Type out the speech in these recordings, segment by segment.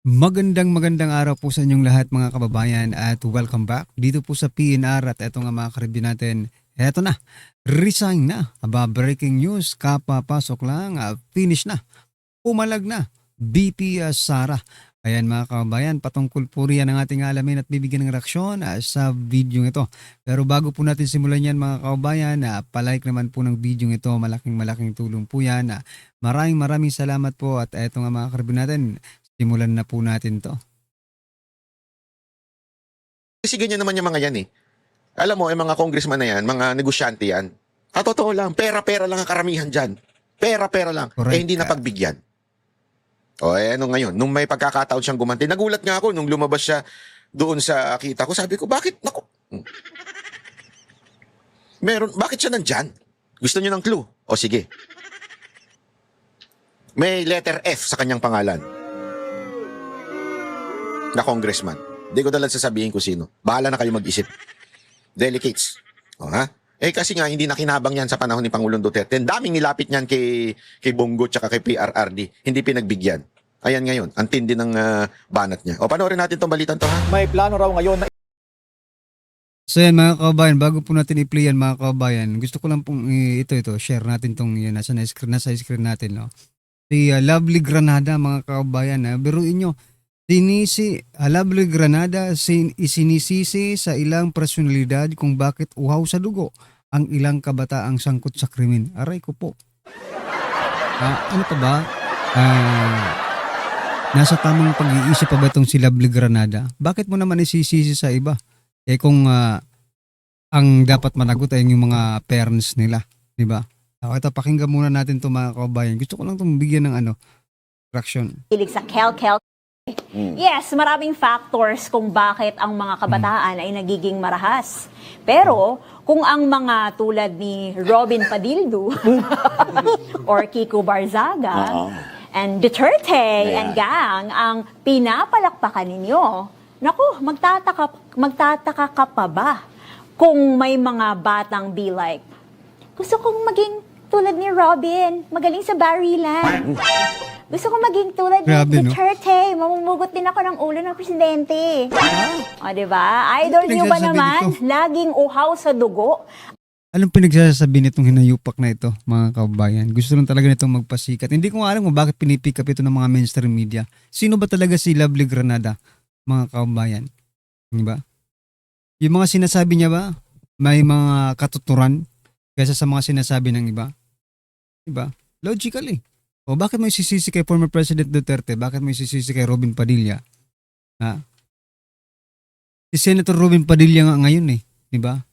Magandang araw po sa inyong lahat mga kababayan at welcome back dito po sa PNR at eto nga mga karibyo natin. Eto na, resign na. Breaking news, kapapasok lang, finish na, pumalag na, BP Sara. Ayan mga kababayan, patungkol po riyan ang ating alamin at bibigyan ng reaksyon sa video ito. Pero bago po natin simulan yan mga kababayan, palike naman po ng video ito, malaking tulong po yan. Maraming salamat po at eto nga mga karibyo natin, simulan na po natin to. Kasi ganyan naman yung mga yan eh. Alam mo, yung mga congressman na yan, mga negosyante yan. Totoo lang, pera-pera lang ang karamihan dyan. Pera-pera lang. Correct. Hindi napagbigyan. Ano ngayon, nung may pagkakataon siyang gumanti, nagulat nga ako nung lumabas siya doon sa kita ko. Sabi ko, bakit? Naku. Bakit siya nandyan? Gusto niyo ng clue? O sige. May letter F sa kanyang pangalan. Na congressman. Hindi ko dalang sasabihin ko sino. Bahala na kayo mag-isip. Delicates. Kasi nga, hindi nakinabang yan sa panahon ni Pangulong Duterte. Ang daming nilapit niyan kay Bongo tsaka kay PRRD. Hindi pinagbigyan. Ayan ngayon, ang tindi ng banat niya. Panoorin natin tong balitan to, ha? May plano raw ngayon na So yan mga kababayan, bago po natin i-play yan mga kababayan, gusto ko lang pong ito, share natin tong yan, nasa screen natin. No? Si Lovely Granada mga kababayan, biruin nyo, Lovely Granada isinisisi sa ilang personalidad kung bakit uhaw sa dugo ang ilang kabataang sangkot sa krimen. Aray ko po. Ano pa ba? Nasa tamang pag-iisip pa ba itong si Lovely Granada? Bakit mo naman isisisi sa iba? Kung ang dapat managot ay yung mga parents nila, di ba? Ito, pakinggan muna natin itong mga kababayan. Gusto ko lang itong bigyan ng reaction. Hilig sa kel-kel. Yes, maraming factors kung bakit ang mga kabataan ay nagiging marahas. Pero kung ang mga tulad ni Robin Padildo or Kiko Barzaga and Duterte and gang ang pinapalakpakan ninyo, naku, magtataka ka pa ba kung may mga batang be like, gusto kong maging tulad ni Robin, magaling sa barilan. Gusto kong maging tulad ni Duterte, mamumugot din ako ng ulo ng presidente. Diba? Idol niyo ba naman? Laging uhaw sa dugo. Anong pinagsasabi nitong hinayupak na ito, mga kababayan? Gusto lang talaga nitong magpasikat. Hindi ko alam kung bakit pinipick up ito ng mga mainstream media. Sino ba talaga si Lovely Granada, mga kababayan? Diba? Yung mga sinasabi niya ba, may mga katuturan kaysa sa mga sinasabi ng iba? Diba? Logically. Bakit mo isisisi kay former President Duterte? Bakit mo isisisi kay Robin Padilla? Si Senator Robin Padilla nga ngayon diba?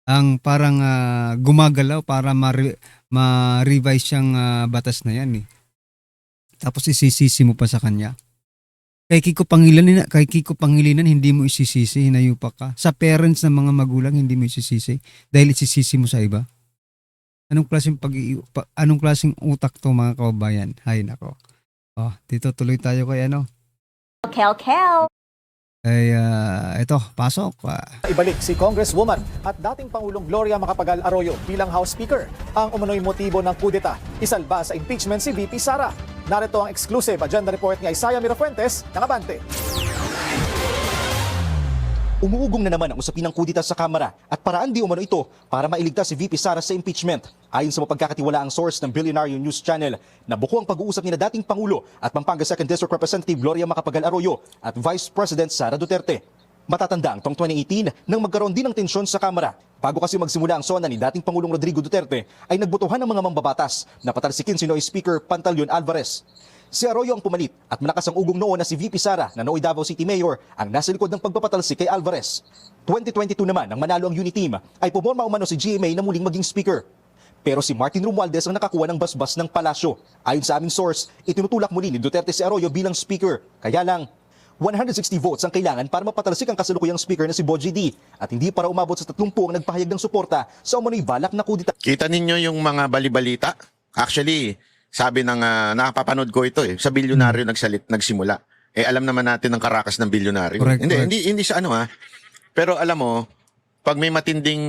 Ang parang gumagalaw para ma-revise siyang batas na yan Tapos isisisi mo pa sa kanya. Kay Kiko Pangilinan hindi mo isisisi, hinayupak ka. Sa parents ng mga magulang hindi mo isisisi dahil isisisi mo sa iba. Anong klaseng utak to mga kababayan? Hay nako. Dito tuloy tayo kay Kel-kel. Ito, pasok. ibalik si Congresswoman at dating Pangulong Gloria Macapagal Arroyo bilang House Speaker. Ang umunoy motibo ng kudeta, isalba sa impeachment si VP Sara. Narito ang exclusive agenda report ni Isaiah Mirafuentes ng Abante. Umuugong na naman ang usapin ng kudeta sa Kamara at paraan di umano ito para mailigtas si VP Sara sa impeachment. Ayon sa mapagkakatiwalaang source ng Billionaire News Channel, nabuko ang pag-uusap ni dating Pangulo at Pampanga 2nd District Representative Gloria Macapagal Arroyo at Vice President Sara Duterte. Matatanda ang taong 2018 nang magkaroon din ng tensyon sa Kamara. Bago kasi magsimula ang sona ni dating Pangulong Rodrigo Duterte ay nagbotohan ng mga mambabatas na patalsikin si Noy Speaker Pantaleon Alvarez. Si Arroyo ang pumalit at malakas ang ugong noon na si VP Sara na nooy Davao City Mayor ang nasa likod ng pagpapatalsik kay Alvarez. 2022 naman nang manalo ang unity team ay pumorma umano si GMA na muling maging speaker. Pero si Martin Romualdez ang nakakuha ng basbas ng palasyo. Ayon sa aming source, itinutulak muli ni Duterte si Arroyo bilang speaker. Kaya lang, 160 votes ang kailangan para mapatalsik ang kasalukuyang speaker na si Bogie D. At hindi para umabot sa 30 ang nagpahayag ng suporta sa umano'y balak na kudita. Kita ninyo yung mga balibalita? Actually, sabi ng nakapapanood ko ito sa bilyonaryo nagsimula. Alam naman natin ang karakas ng bilyonaryo. Correct. Hindi sa Pero alam mo, pag may matinding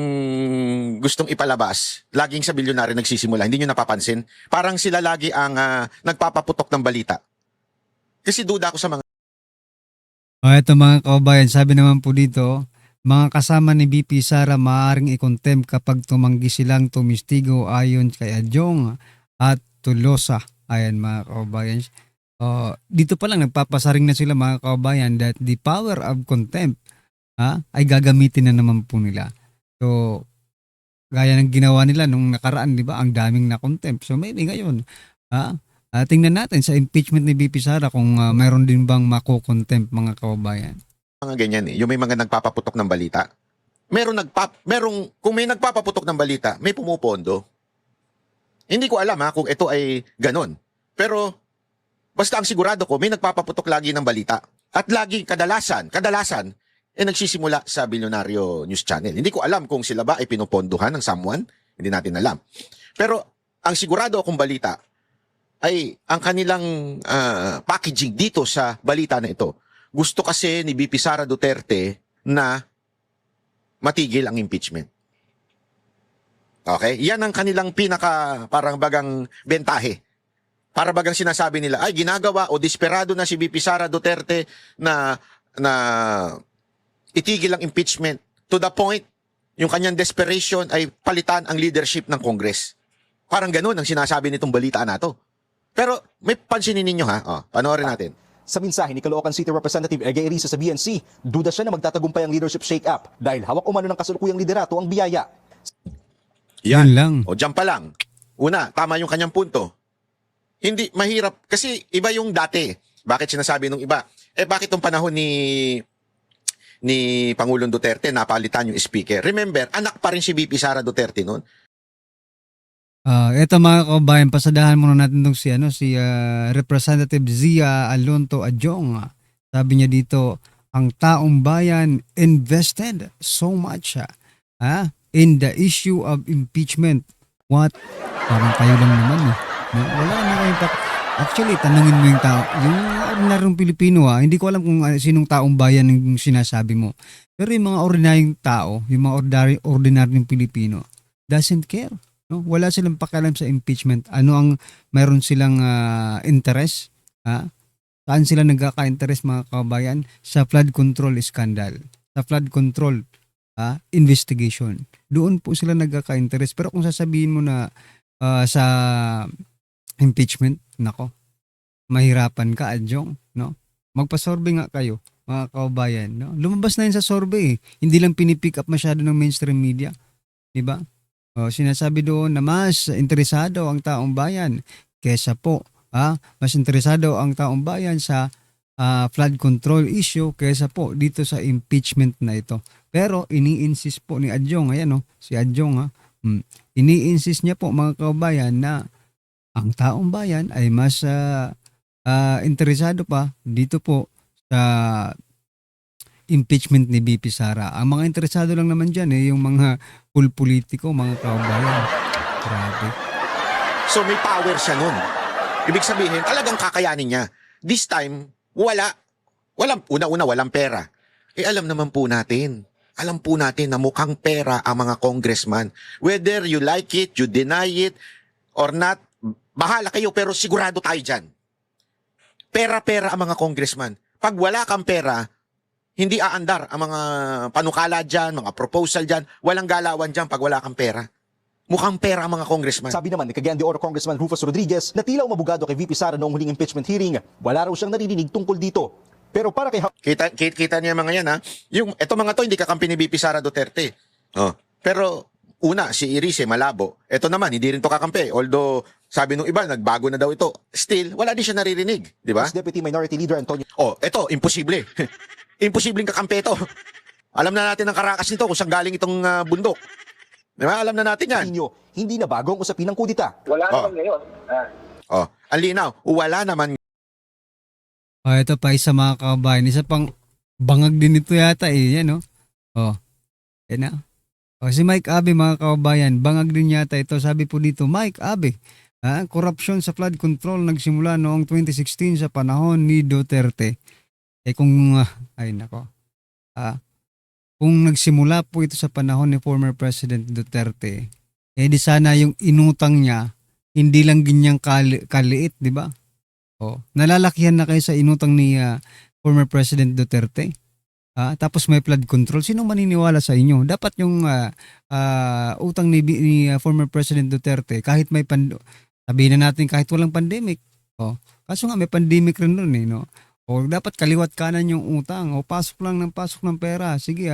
gustong ipalabas, laging sa bilyonaryo nagsisimula. Hindi nyo napapansin? Parang sila lagi ang nagpapaputok ng balita. Kasi duda ako sa mga Ito mga kababayan, sabi naman po dito, mga kasama ni BP Sara maaaring i-contempt kapag tumanggi silang tumistigo ayon kay Adjong at Tulosa. Ayan mga kababayan. Dito pa lang nagpapasaring na sila mga kababayan that the power of contempt ay gagamitin na naman po nila. So, gaya ng ginawa nila nung nakaraan, di ba? Ang daming na contempt. So, maybe ngayon, tingnan natin sa impeachment ni BP Sara kung mayroon din bang mako-contempt mga kababayan. Mga ganyan eh. Yung may mga nagpapaputok ng balita. Kung may nagpapaputok ng balita, may pumupondo. Hindi ko alam kung ito ay ganon. Pero, basta ang sigurado ko, may nagpapaputok lagi ng balita. At lagi, kadalasan, nagsisimula sa Bilyonaryo News Channel. Hindi ko alam kung sila ba ay pinupondohan ng someone. Hindi natin alam. Pero, ang sigurado akong balita ay ang kanilang packaging dito sa balita na ito. Gusto kasi ni BP Sara Duterte na matigil ang impeachment. Okay? Yan ang kanilang parang bagang bentahe. Para bagang sinasabi nila, ay ginagawa o desperado na si BP Sara Duterte na itigil ang impeachment to the point yung kanyang desperation ay palitan ang leadership ng Congress. Parang ganun ang sinasabi nitong balita na to. Pero may pansinin ninyo panoorin natin. Sa mensahe ni Caloocan City Representative Ege Erisa sa BNC, duda siya na magtatagumpay ang leadership shake-up dahil hawak umano ng kasalukuyang liderato ang biyaya. Yun lang. O dyan pa lang. Una, tama yung kanyang punto. Hindi, mahirap. Kasi iba yung dati. Bakit sinasabi nung iba? Bakit yung panahon ni Pangulong Duterte napalitan yung speaker? Remember, anak pa rin si BP Sara Duterte noon. Ito mga kababayan, pasadahan muna natin itong si Representative Zia Alonto Adjong. Sabi niya dito, ang taong bayan invested so much in the issue of impeachment. What? Parang kayo lang naman No? Wala na kayong Actually, tanungin mo yung tao. Yung ordinaryong Pilipino hindi ko alam kung sinong taong bayan yung sinasabi mo. Pero yung mga ordinaryong tao, yung mga ordinaryong Pilipino, doesn't care. No? Wala silang pakialam sa impeachment. Ano ang mayroon silang interest? Saan sila nagkaka-interest mga kababayan? Sa flood control scandal. Sa flood control investigation. Doon po sila nagkaka-interest. Pero kung sasabihin mo na sa impeachment, nako, mahirapan ka, Adjong. No? Magpa-survey nga kayo, mga kababayan. No? Lumabas na yun sa survey. Hindi lang pinipick up masyado ng mainstream media. Diba? Sinasabi doon na mas interesado ang taong bayan kesa po, mas interesado ang taong bayan sa flood control issue kesa po dito sa impeachment na ito. Pero ini-insist po ni Adjong, si Adjong, ini-insist niya po mga kababayan na ang taong bayan ay mas interesado pa dito po sa impeachment ni BP Sara. Ang mga interesado lang naman dyan yung mga politiko, mga kababayan. Grabe. So may power siya nun. Ibig sabihin, talagang kakayanin niya. This time, walang pera. Alam naman po natin. Alam po natin na mukhang pera ang mga congressman. Whether you like it, you deny it, or not, bahala kayo pero sigurado tayo dyan. Pera-pera ang mga congressman. Pag wala kang pera, hindi aandar ang mga panukala dyan, mga proposal dyan. Walang galawan dyan pag wala kang pera. Mukhang pera ang mga congressman. Sabi naman ni Cagayan de Oro Congressman Rufus Rodriguez na tila umabogado kay VP Sara noong huling impeachment hearing, wala raw siyang narinig tungkol dito. Pero para kay Kita niya mga yan Ito mga to hindi kakampi ni BP Sara Duterte. Pero una, si Erice malabo. Ito naman, hindi rin to kakampi. Although, sabi nung iba, nagbago na daw ito. Still, wala din siya naririnig. Di ba? Deputy Minority Leader Antonio Ito, imposible. Imposibleng kakampi ito. Alam na natin ang karakas nito kung saan galing itong bundok. Di ba? Alam na natin yan. Nino, hindi na bago ang usapin ng kudita. Wala naman ngayon. Ang linaw, wala naman. Ito pa isa mga kababayan. Isa pang bangag din ito yata yan Yan na. Si Mike Abe mga kababayan, bangag din yata ito. Sabi po dito, Mike Abe, korupsyon sa flood control nagsimula noong 2016 sa panahon ni Duterte. Kung nagsimula po ito sa panahon ni former President Duterte, di sana yung inutang niya, hindi lang ganyang kaliit, di ba? Nalalakihan na kayo sa inutang ni former President Duterte. Tapos may flood control. Sino maniniwala sa inyo? Dapat yung utang ni former President Duterte, kahit may sabihin na natin kahit walang pandemic. Kaso nga may pandemic rin nun no? O dapat kaliwat kanan yung utang. O pasok ng pera. Sige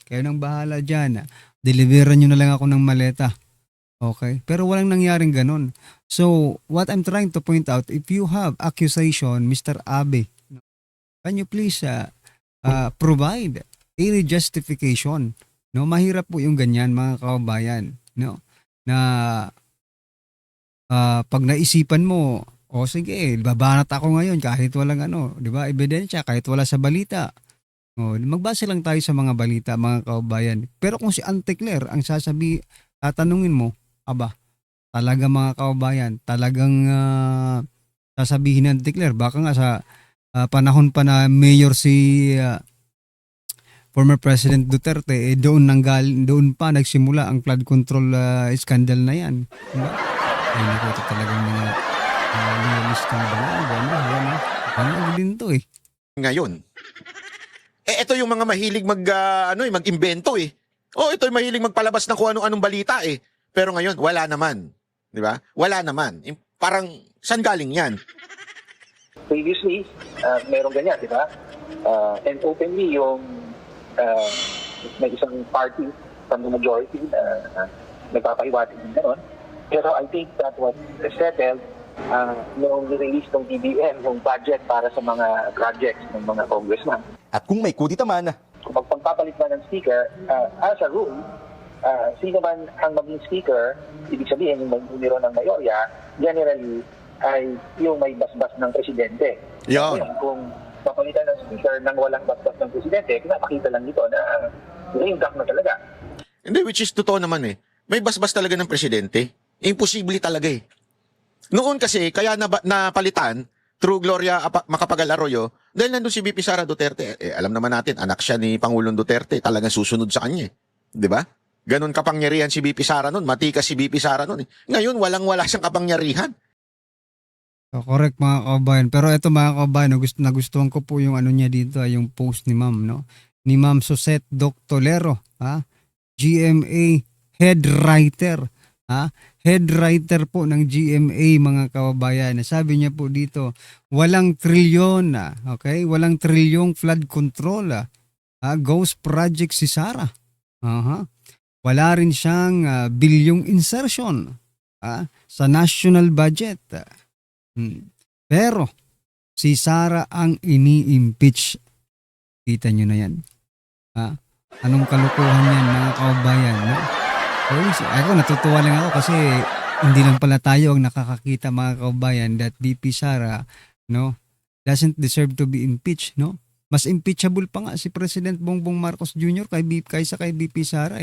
kayo nang bahala dyan. Deliveran nyo na lang ako ng maleta. Okay? Pero walang nangyaring ganun. So, what I'm trying to point out, if you have accusation, Mr. Abe, can you please provide a justification? No, mahirap po yung ganyan mga kababayan, no? Na pag naisipan mo, sige, babanat ako ngayon kahit walang 'di ba? Ebidensya kahit wala sa balita. Magbase lang tayo sa mga balita mga kababayan. Pero kung si Auntie Claire ang tatanungin mo, talaga mga kababayan, talagang sasabihin ng Auntie Claire, baka nga sa panahon pa na mayor si former President Duterte, doon pa nagsimula ang flood control scandal na yan. Diba? Ay, naku, ito talagang mga listang ano din to Ngayon, ito yung mga mahilig mag-invento ito yung mahilig magpalabas ng kung anong balita Pero ngayon, wala naman. Di ba? Wala naman. Parang, saan galing yan? Previously, merong ganyan, di ba? And openly, yung may isang party from the majority na nagpapahiwatig din gano'n. Pero I think that was settled nung release ng DBM, yung budget para sa mga projects ng mga congressman. At kung may kudita man, Kung magpapalit man ng speaker, as a rule, sino man ang maging speaker, ibig sabihin yung may numero ng mayorya, generally ay yung may basbas ng presidente. Yan. Kung papalitan ng speaker nang walang basbas ng presidente, pinapakita lang dito na lame duck na talaga. Hindi, which is totoo naman May basbas talaga ng presidente. Imposible talaga Noon kasi, kaya napalitan through Gloria Macapagal Arroyo, dahil nandun si VP Sara Duterte. Alam naman natin, anak siya ni Pangulong Duterte, talagang susunod sa kanya. Di ba? Ganon kapangyarihan si VP Sara noon, matikas si VP Sara noon. Ngayon, walang-wala siyang kapangyarihan. So, correct mga kababayan. Pero ito mga kababayan, nagustuhan ko po yung niya dito, yung post ni Ma'am, no? Ni Ma'am Sosette Doctolero, GMA head writer, head writer po ng GMA mga kababayan. Sabi niya po dito, walang trilyon okay? Walang trilyong flood control ghost project si Sara. Wala rin siyang bilyong insertion sa national budget. Pero si Sara ang ini-impeach. Kita nyo na yan. Anong kalukuhan yan mga kababayan, no? Ako natutuwa lang ako kasi hindi lang pala tayo ang nakakakita mga kababayan that VP Sara doesn't deserve to be impeached, no? Mas impeachable pa nga si President Bongbong Marcos Jr. kaysa kay VP Sara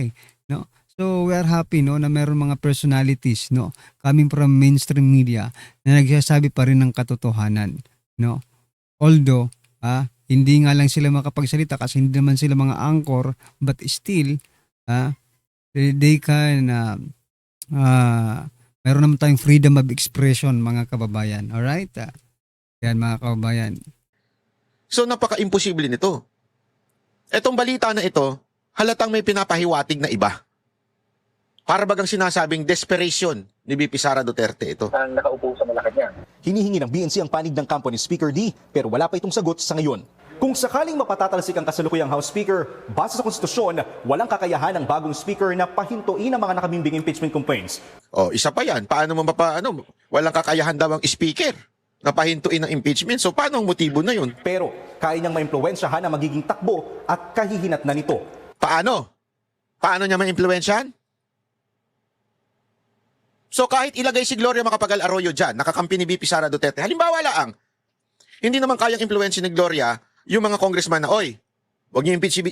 no? So we are happy na meron mga personalities coming from mainstream media na nagsasabi pa rin ng katotohanan, no? Although hindi nga lang sila makapagsalita kasi hindi naman sila mga anchor, but still they can meron naman tayong freedom of expression mga kababayan. Alright? Yan mga kababayan. So, napaka-imposible nito. Etong balita na ito, halatang may pinapahiwatig na iba. Para bagang sinasabing desperation ni VP Sara Duterte ito. Ang nakaupo sa Malacanang. hinihingi ng BNC ang panig ng kampo ni Speaker D pero wala pa itong sagot sa ngayon. Kung sakaling mapatatalsik ang kasalukuyang House Speaker, base sa konstitusyon, walang kakayahan ng bagong Speaker na pahintuin ang mga nakabimbing impeachment complaints. Isa pa yan. Paano mo walang kakayahan daw ang speaker na pahintuin ng impeachment. So paano ang motibo na yun? Pero kaya niyang maimpluwensyahan ang magiging takbo at kahihinat na nito. Paano? Paano niya ma-impluwensyahan? So kahit ilagay si Gloria Macapagal Arroyo dyan, nakakampi ni VP Sara Duterte, halimbawa lang, hindi naman kayang impluwensya ni Gloria yung mga congressman na, wag niyo impeach si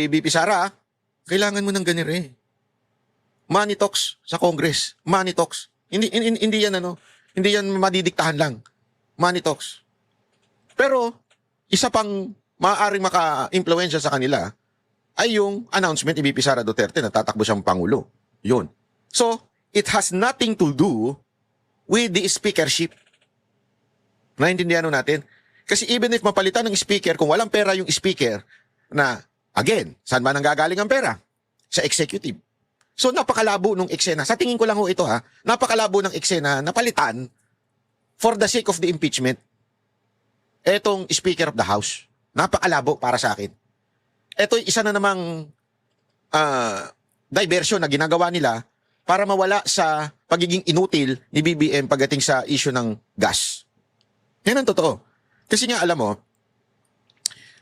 VP Sara, kailangan mo ng ganire. Money talks sa Congress. Money talks. Hindi yan madidiktahan lang. Money talks. Pero, isa pang maaaring maka-impluwensya sa kanila ay yung announcement ni VP Sara Duterte na tatakbo siyang Pangulo. Yun. So, it has nothing to do with the speakership. Naintindihan ho natin? Kasi even if mapalitan ng speaker, kung walang pera yung speaker, na, again, saan ba nanggagaling ang pera? Sa executive. So napakalabo nung eksena. Sa tingin ko lang ho ito ha, napakalabo ng eksena na palitan for the sake of the impeachment. Etong Speaker of the House. Napakalabo para sa akin. Ito isa na namang diversion na ginagawa nila para mawala sa pagiging inutil ni BBM pagdating sa issue ng gas. Yan ang totoo. Kasi nga alam mo,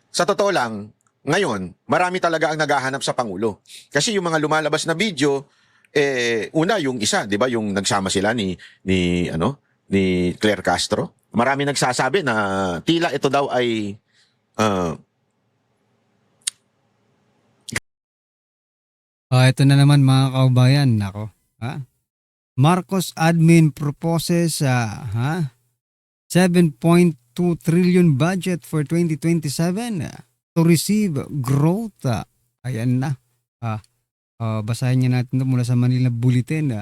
sa totoo lang, ngayon, marami talaga ang naghahanap sa Pangulo. Kasi yung mga lumalabas na video, una yung isa, 'di ba, yung nagsama sila ni Claire Castro. Marami nagsasabi na tila ito daw ay Ito na naman mga kaubayan, nako. Marcos admin proposes 7.2 trillion budget for 2027 to receive growth. Ayan na. Basahin niya natin ito mula sa Manila Bulletin.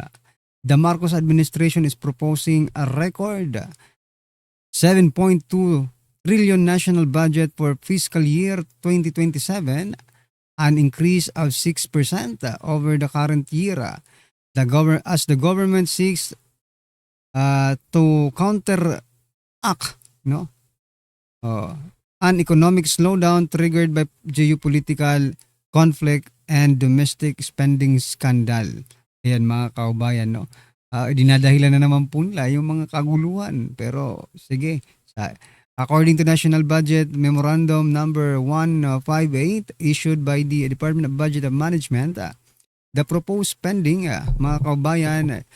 The Marcos administration is proposing a record 7.2 trillion national budget for fiscal year 2027, an increase of 6% over the current year. As the government seeks to counteract an economic slowdown triggered by geopolitical conflict and domestic spending scandal. Ayan mga kaubayan, no? Dinadahilan na naman po nila yung mga kaguluhan. Pero sige, according to National Budget Memorandum number 158 issued by the Department of Budget and Management, the proposed spending, mga kaubayan,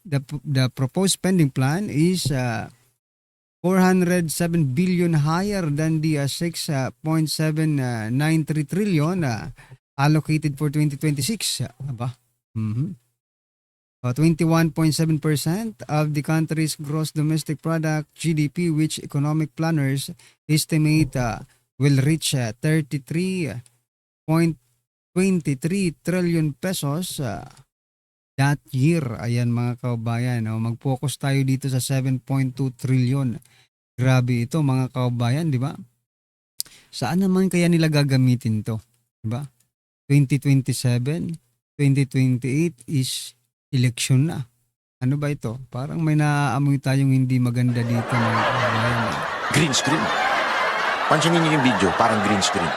the proposed spending plan is 407 billion higher than the 6.793 trillion allocated for 2026. 21.7% of the country's gross domestic product GDP, which economic planners estimate will reach 33.23 trillion pesos that year. Ayan mga kaubayan, mag-focus tayo dito sa 7.2 trillion. Grabe ito mga kaubayan, di ba? Saan naman kaya nila gagamitin to? Di ba? 2027, 2028 is election na. Ano ba ito? Parang may naaamoy tayong hindi maganda dito mga kaubayan. green screen. Pansinin niyo yung video, parang green screen.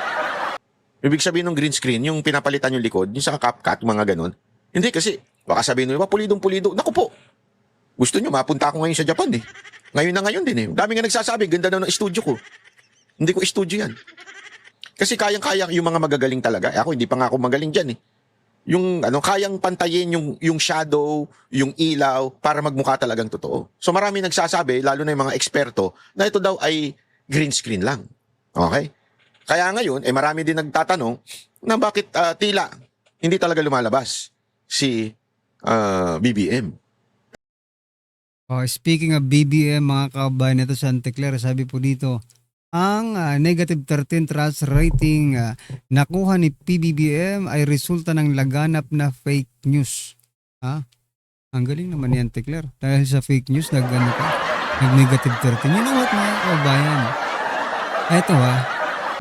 Ibig sabihin ng green screen, yung pinapalitan yung likod, yung sa CapCut, mga ganun. Hindi kasi, baka sabihin nyo, pulidong-pulido. Naku po, gusto nyo, mapunta ako ngayon sa Japan eh. Ngayon na ngayon din eh. Dami nga nagsasabi, ganda daw ng studio ko. Hindi ko studio yan. Kasi kayang-kaya yung mga magagaling talaga. Ako, hindi pa nga ako magaling dyan eh. Yung kayang pantayin yung shadow, yung ilaw, para magmukha talagang totoo. So marami nagsasabi, lalo na yung mga eksperto, na ito daw ay green screen lang. Okay? Kaya ngayon, marami din nagtatanong na bakit tila hindi talaga lumalabas si BBM. Speaking of BBM, mga kabayan, ito sa Anteclair, sabi po dito, ang negative 13 trust rating nakuha ni PBBM ay resulta ng laganap na fake news. Ang galing naman ni Anteclair. Dahil sa fake news, nag-negative 13. You know what, mga kabayan? Ito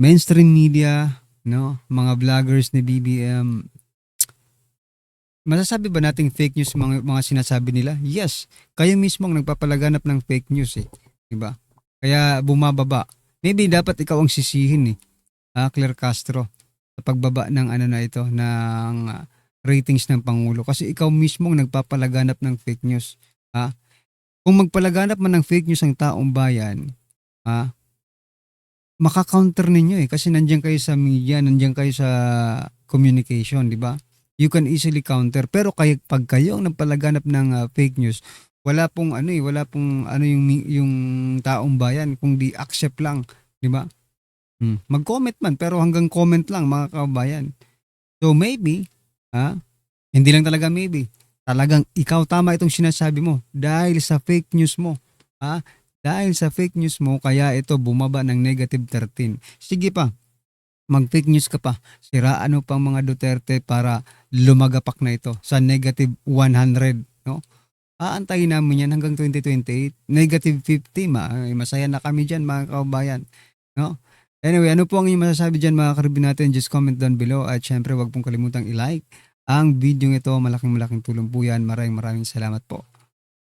mainstream media, mga vloggers ni BBM, masasabi ba nating fake news mga sinasabi nila? Yes, kayo mismo ang nagpapalaganap ng fake news eh. Diba? Kaya bumababa. Maybe dapat ikaw ang sisihin Claire Castro, sa pagbaba ng ng ratings ng Pangulo. Kasi ikaw mismo ang nagpapalaganap ng fake news. Kung magpalaganap man ng fake news ang taong bayan, maka-counter ninyo kasi nandiyan kayo sa media, nandiyan kayo sa communication, di ba? You can easily counter. Pero pag kayo ang nagpalaganap ng fake news, wala pong yung taong bayan kung di accept lang, di ba? Mag-comment man pero hanggang comment lang mga kabayan. So maybe, hindi lang talaga maybe, talagang ikaw tama itong sinasabi mo dahil sa fake news mo. Dahil sa fake news mo kaya ito bumaba ng negative 13. Sige pa, mag-fake news ka pa. Siraan mo pang mga Duterte para lumagapak na ito sa negative 100, no? aantayin namin yan hanggang 2028. Negative 50, masaya na kami dyan mga kababayan. No? Anyway, ano po ang inyong masasabi dyan mga karibin natin? Just comment down below at syempre wag pong kalimutang i-like ang video ito. Malaking tulong po yan. Maraming salamat po.